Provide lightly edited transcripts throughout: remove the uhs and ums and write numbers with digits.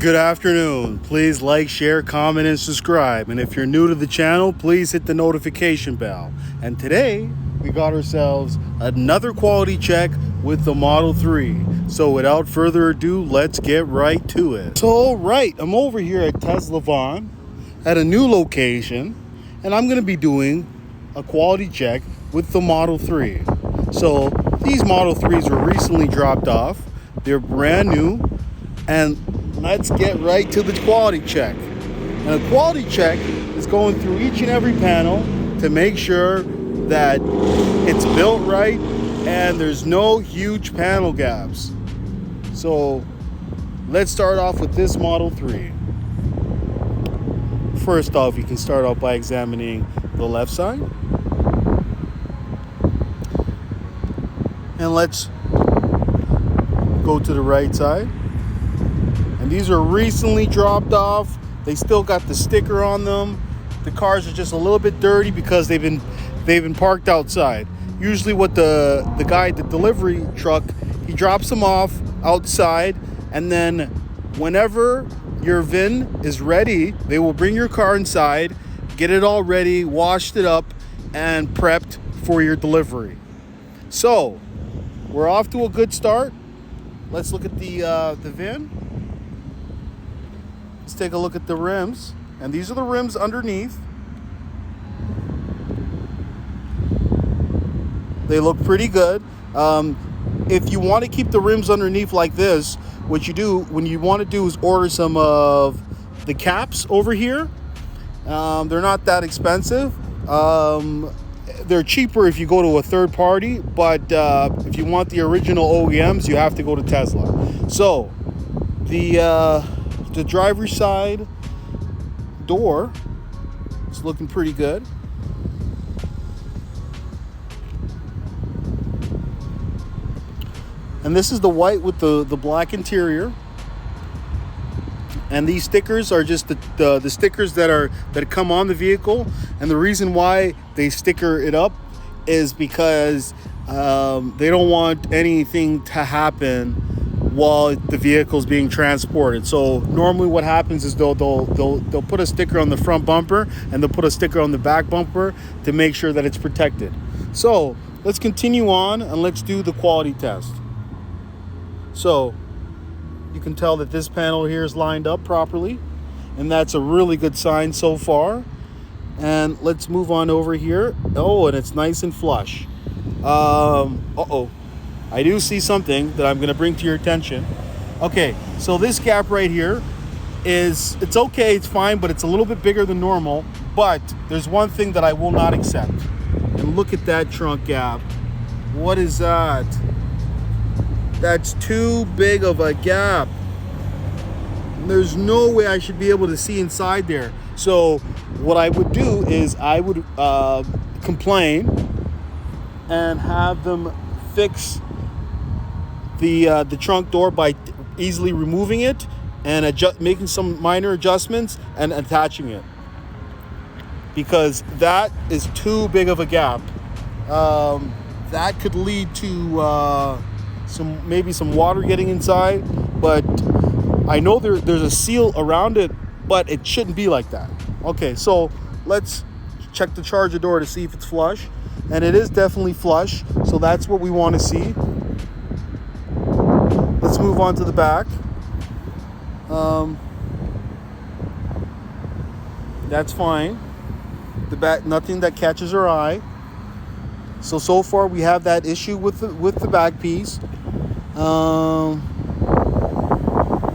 Good afternoon. Please like, share, comment, and subscribe. And if you're new to the channel, please hit the notification bell. And today, we got ourselves another quality check with the Model 3. So without further ado, let's get right to it. So, I'm over here at Tesla Vaughn at a new location, and I'm going to be doing a quality check with the Model 3. So these Model 3s were recently dropped off. They're brand new, and let's get right to the quality check. And a quality check is going through each and every panel to make sure that it's built right and there's no huge panel gaps. So let's start off with this Model 3. First off, you can start off by examining the left side. And let's go to the right side. And these are recently dropped off. They still got the sticker on them. The cars are just a little bit dirty because they've been parked outside. Usually what the guy at the delivery truck, he drops them off outside, and then whenever your VIN is ready, they will bring your car inside, get it all ready, washed it up, and prepped for your delivery. So we're off to a good start. Let's look at the VIN. Let's take a look at the rims. And these are the rims underneath. They look pretty good. If you want to keep the rims underneath like this, what you do, when you want to do is order some of the caps over here. They're not that expensive. They're cheaper if you go to a third party, but if you want the original OEMs, you have to go to Tesla. So the driver's side door is looking pretty good. And this is the white with the black interior. And these stickers are just the stickers that come on the vehicle. And the reason why they sticker it up is because they don't want anything to happen while the vehicle's being transported. So normally what happens is they'll put a sticker on the front bumper and they'll put a sticker on the back bumper to make sure that it's protected. So let's continue on and let's do the quality test. So you can tell that this panel here is lined up properly, and that's a really good sign so far. And let's move on over here. Oh, and it's nice and flush. I do see something that I'm going to bring to your attention. Okay, so this gap right here it's okay, it's fine, but it's a little bit bigger than normal. But there's one thing that I will not accept. And look at that trunk gap. What is that? That's too big of a gap. There's no way I should be able to see inside there. So what I would do is I would complain and have them fix the trunk door by easily removing it and making some minor adjustments and attaching it, because that is too big of a gap. That could lead to maybe some water getting inside, but I know there's a seal around it, but it shouldn't be like that. Okay, so let's check the charger door to see if it's flush, and it is definitely flush, so that's what we want to see. Let's move on to the back. That's fine. The back, nothing that catches our eye. So far we have that issue with the back piece.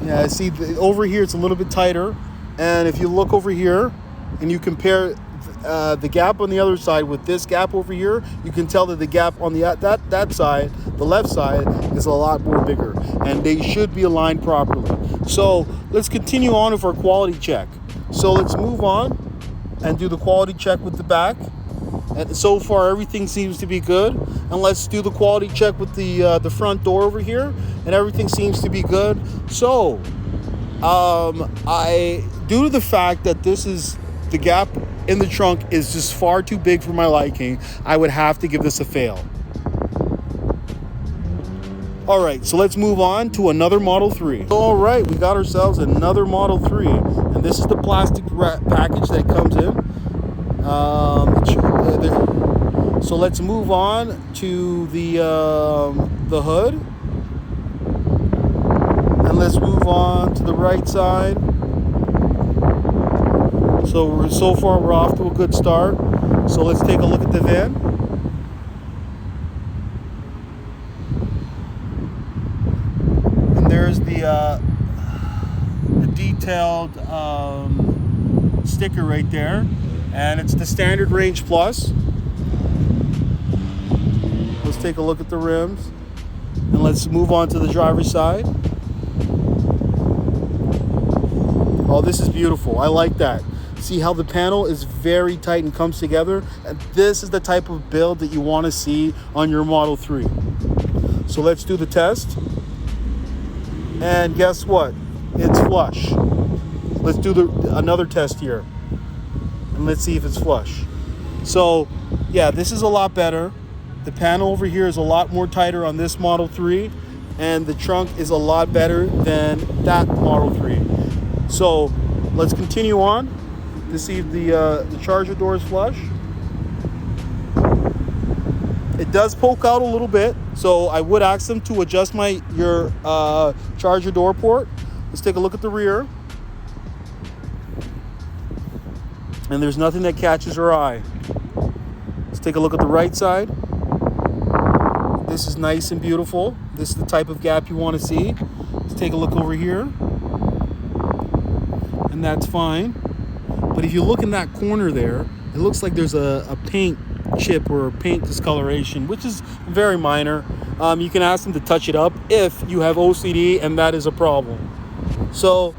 Yeah, see over here it's a little bit tighter, and if you look over here and you compare the gap on the other side with this gap over here, you can tell that the gap on that side, the left side, is a lot more bigger, and they should be aligned properly. So let's continue on with our quality check. So let's move on and do the quality check with the back. And so far everything seems to be good. And let's do the quality check with the front door over here, and everything seems to be good. So due to the fact that the gap in the trunk is just far too big for my liking, I would have to give this a fail. All right, so let's move on to another Model 3. All right, we got ourselves another Model 3, and this is the plastic package that it comes in. So let's move on to the hood, and let's move on to the right side. So far we're off to a good start. So let's take a look at the VIN. And there's the detailed sticker right there, and it's the Standard Range Plus. Let's take a look at the rims, and let's move on to the driver's side. Oh, this is beautiful. I like that. See how the panel is very tight and comes together? And this is the type of build that you want to see on your Model 3. So let's do the test. And guess what? It's flush. Let's do another test here. And let's see if it's flush. So, yeah, this is a lot better. The panel over here is a lot more tighter on this Model 3. And the trunk is a lot better than that Model 3. So, let's continue on to see if the charger door is flush. It does poke out a little bit, so I would ask them to adjust your charger door port. Let's take a look at the rear. And there's nothing that catches our eye. Let's take a look at the right side. This is nice and beautiful. This is the type of gap you want to see. Let's take a look over here. And that's fine. But if you look in that corner there, it looks like there's a paint chip or paint discoloration, which is very minor. You can ask them to touch it up if you have OCD and that is a problem. So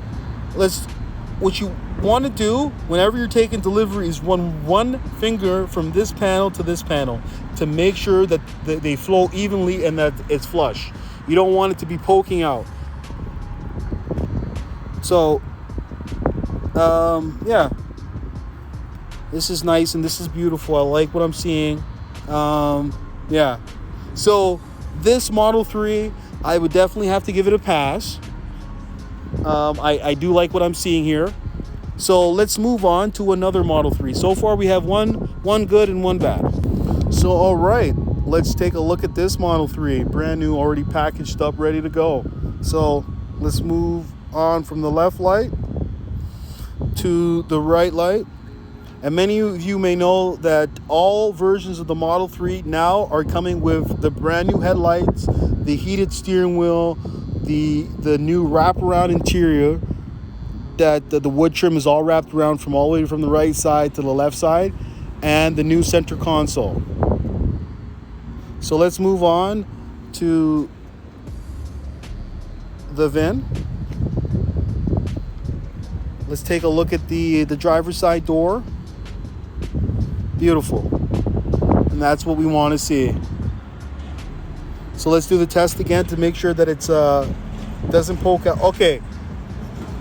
what you want to do whenever you're taking delivery is run one finger from this panel to this panel to make sure that they flow evenly and that it's flush. You don't want it to be poking out. So yeah, this is nice and this is beautiful. I like what I'm seeing. Yeah, so this Model 3, I would definitely have to give it a pass. I do like what I'm seeing here. So let's move on to another Model 3. So far we have one good and one bad. So all right, let's take a look at this Model 3, brand new, already packaged up, ready to go. So let's move on from the left light to the right light. And many of you may know that all versions of the Model 3 now are coming with the brand new headlights, the heated steering wheel, the new wraparound interior, that the wood trim is all wrapped around from all the way from the right side to the left side, and the new center console. So let's move on to the VIN. Let's take a look at the driver's side door. Beautiful. And that's what we want to see. So let's do the test again to make sure that it's doesn't poke out.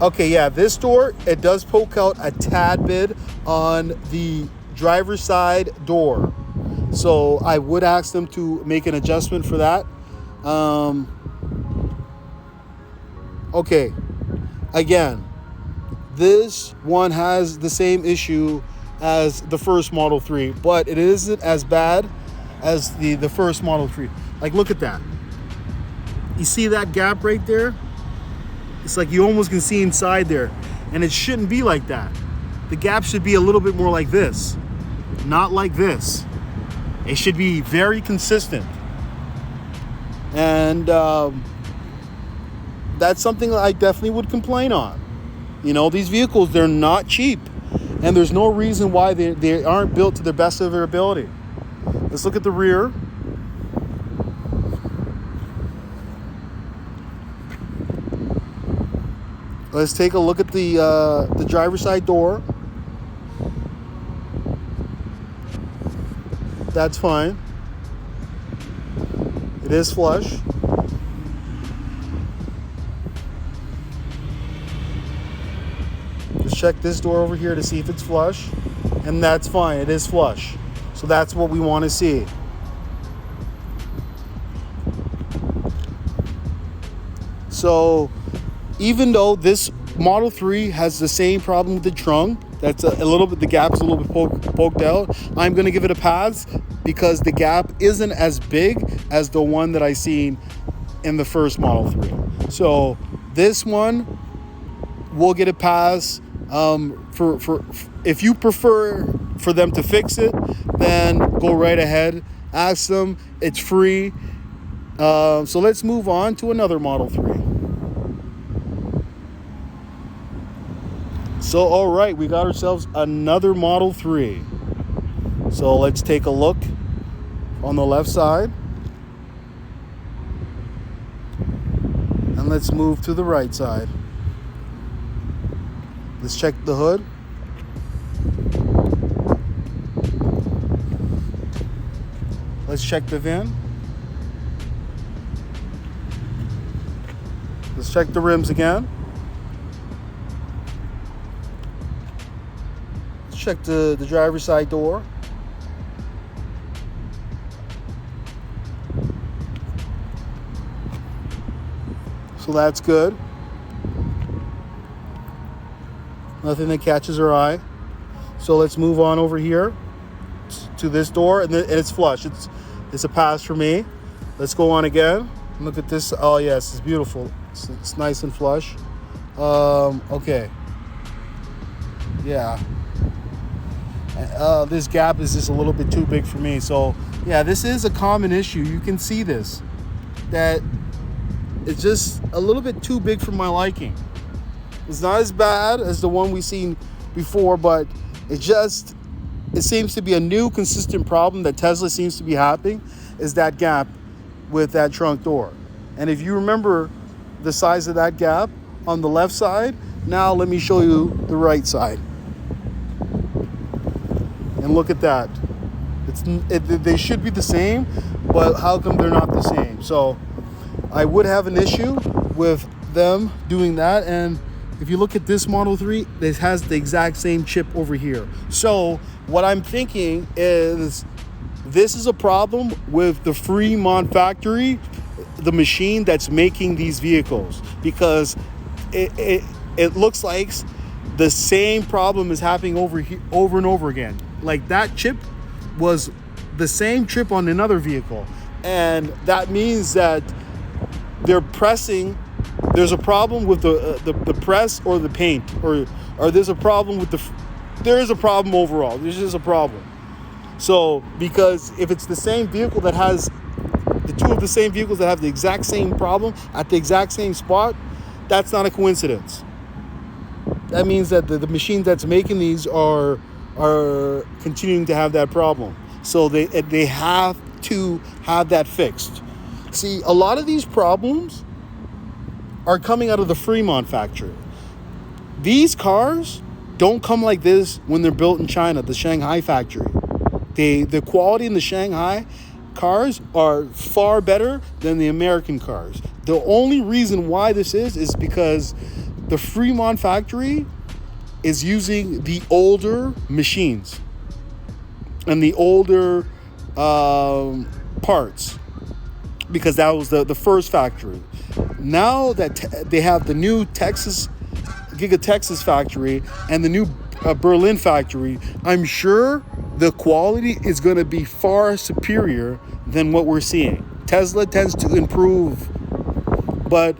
Okay, yeah, this door, it does poke out a tad bit on the driver's side door. So I would ask them to make an adjustment for that. Okay, again, this one has the same issue as the first Model 3, but it isn't as bad as the first Model 3. Like, look at that. You see that gap right there? It's like you almost can see inside there. And it shouldn't be like that. The gap should be a little bit more like this, not like this. It should be very consistent. And that's something that I definitely would complain on. You know, these vehicles, they're not cheap. And there's no reason why they aren't built to the best of their ability. Let's look at the rear. Let's take a look at the driver's side door. That's fine. It is flush. Let's check this door over here to see if it's flush. And that's fine, it is flush. So that's what we want to see. So even though this Model 3 has the same problem with the trunk, that's a little bit, the gap's a little bit poked out, I'm going to give it a pass because the gap isn't as big as the one that I seen in the first Model 3. So this one will get a pass. For if you prefer for them to fix it, then go right ahead. Ask them. It's free. So let's move on to another Model 3. So, all right, we got ourselves another Model 3. So let's take a look on the left side. And let's move to the right side. Let's check the hood. Let's check the VIN. Let's check the rims again. Let's check the driver's side door. So that's good. Nothing that catches our eye. So let's move on over here to this door, and it's flush. It's a pass for me. Let's go on again. Look at this. Oh yes, it's beautiful. It's nice and flush. Okay. Yeah. This gap is just a little bit too big for me. So yeah, this is a common issue. You can see this. That it's just a little bit too big for my liking. It's not as bad as the one we've seen before, but it seems to be a new consistent problem that Tesla seems to be having, is that gap with that trunk door. And if you remember the size of that gap on the left side, now let me show you the right side. And look at that. They should be the same, but how come they're not the same? So I would have an issue with them doing that. And if you look at this Model 3, it has the exact same chip over here. So what I'm thinking is this is a problem with the Fremont factory, the machine that's making these vehicles, because it looks like the same problem is happening over and over again. Like that chip was the same chip on another vehicle, and that means that they're pressing. There's a problem with the press or the paint, or there's a problem with there is a problem overall. There's just a problem. So because if it's the same vehicle that has the two of the same vehicles that have the exact same problem at the exact same spot, that's not a coincidence. That means that the machine that's making these are continuing to have that problem. So they have to have that fixed. See, a lot of these problems are coming out of the Fremont factory. These cars don't come like this when they're built in China, the Shanghai factory. The quality in the Shanghai cars are far better than the American cars. The only reason why this is because the Fremont factory is using the older machines and the older parts, because that was the first factory. Now that they have the new Giga Texas factory and the new Berlin factory, I'm sure the quality is going to be far superior than what we're seeing. Tesla tends to improve, but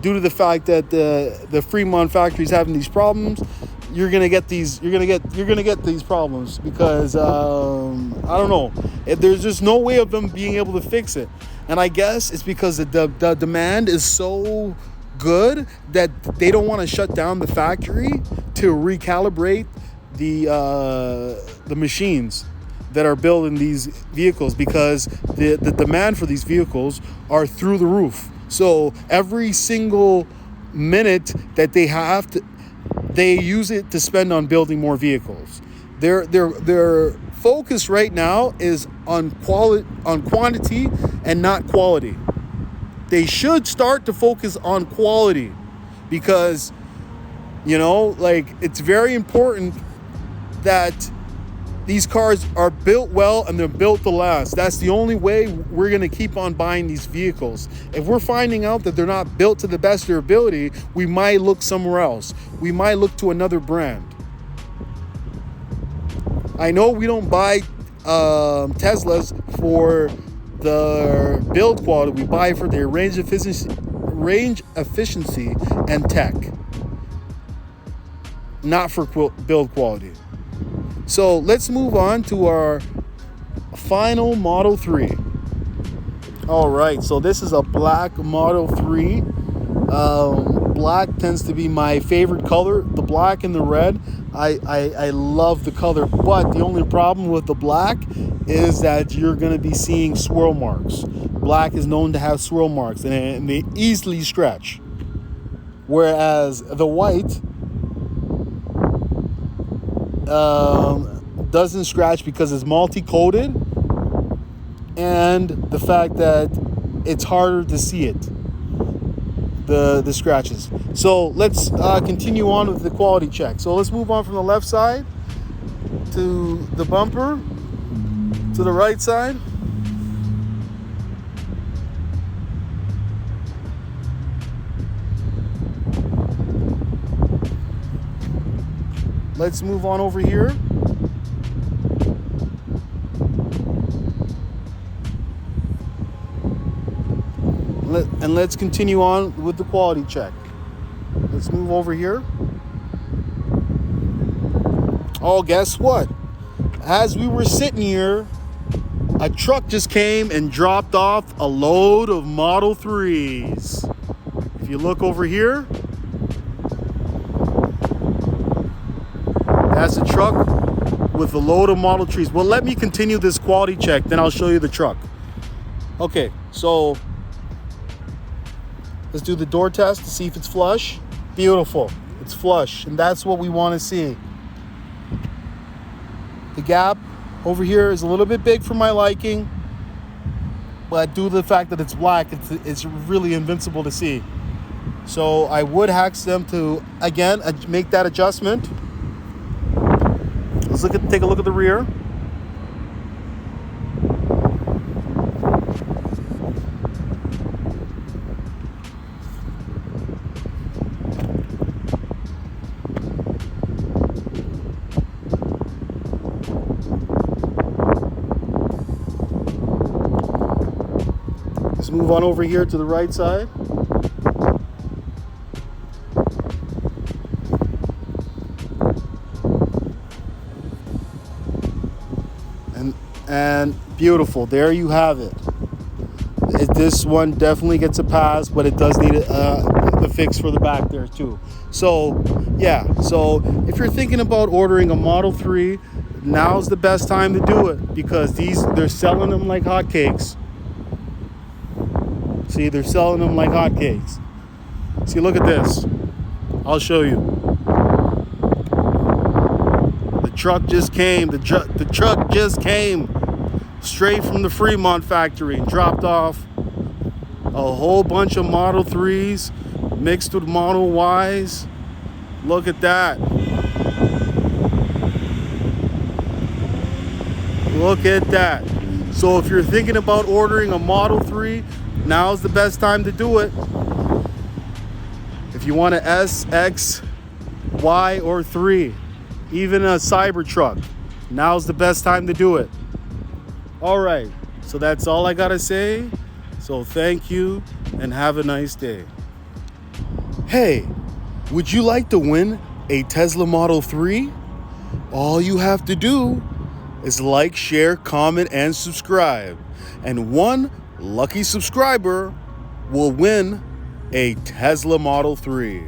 due to the fact that the Fremont factory is having these problems, you're gonna get these problems because I don't know. There's just no way of them being able to fix it, and I guess it's because the demand is so good that they don't want to shut down the factory to recalibrate the machines that are building these vehicles, because the demand for these vehicles are through the roof. So every single minute that they have to, they use it to spend on building more vehicles. Their focus right now is on quantity and not quality. They should start to focus on quality, because it's very important that these cars are built well and they're built to last. That's the only way we're going to keep on buying these vehicles. If we're finding out that they're not built to the best of their ability, we might look somewhere else. We might look to another brand. I know we don't buy Teslas for the build quality. We buy for their range efficiency and tech, not for build quality. So let's move on to our final Model 3. All right, so this is a black Model 3. Black tends to be my favorite color. The black and the red, I love the color, but the only problem with the black is that you're going to be seeing swirl marks. Black is known to have swirl marks, and they easily stretch. Whereas the white doesn't scratch because it's multi-coated, and the fact that it's harder to see it, the scratches. So let's continue on with the quality check. So let's move on from the left side to the bumper, to the right side. Let's move on over here. And let's continue on with the quality check. Let's move over here. Oh, guess what? As we were sitting here, a truck just came and dropped off a load of Model 3s. If you look over here, that's a truck with a load of Model 3s. Well, let me continue this quality check, then I'll show you the truck. Okay, so let's do the door test to see if it's flush. Beautiful, it's flush, and that's what we want to see. The gap over here is a little bit big for my liking, but due to the fact that it's black, it's really invincible to see. So I would ask them to, again, make that adjustment. Let's take a look at the rear. Let's move on over here to the right side. And beautiful, there you have it. This one definitely gets a pass, but it does need the fix for the back there too. So yeah, so if you're thinking about ordering a Model 3, now's the best time to do it, because they're selling them like hotcakes. See, they're selling them like hotcakes. See, look at this. I'll show you. The truck just came. The truck just came straight from the Fremont factory and dropped off a whole bunch of Model 3s mixed with Model Ys. Look at that. Look at that. So if you're thinking about ordering a Model 3, now's the best time to do it. If you want a S, X, Y, or 3, even a Cybertruck, now's the best time to do it. All right, so that's all I gotta say. So thank you and have a nice day. Hey, would you like to win a Tesla Model 3? All you have to do is like, share, comment, and subscribe. And one lucky subscriber will win a Tesla Model 3.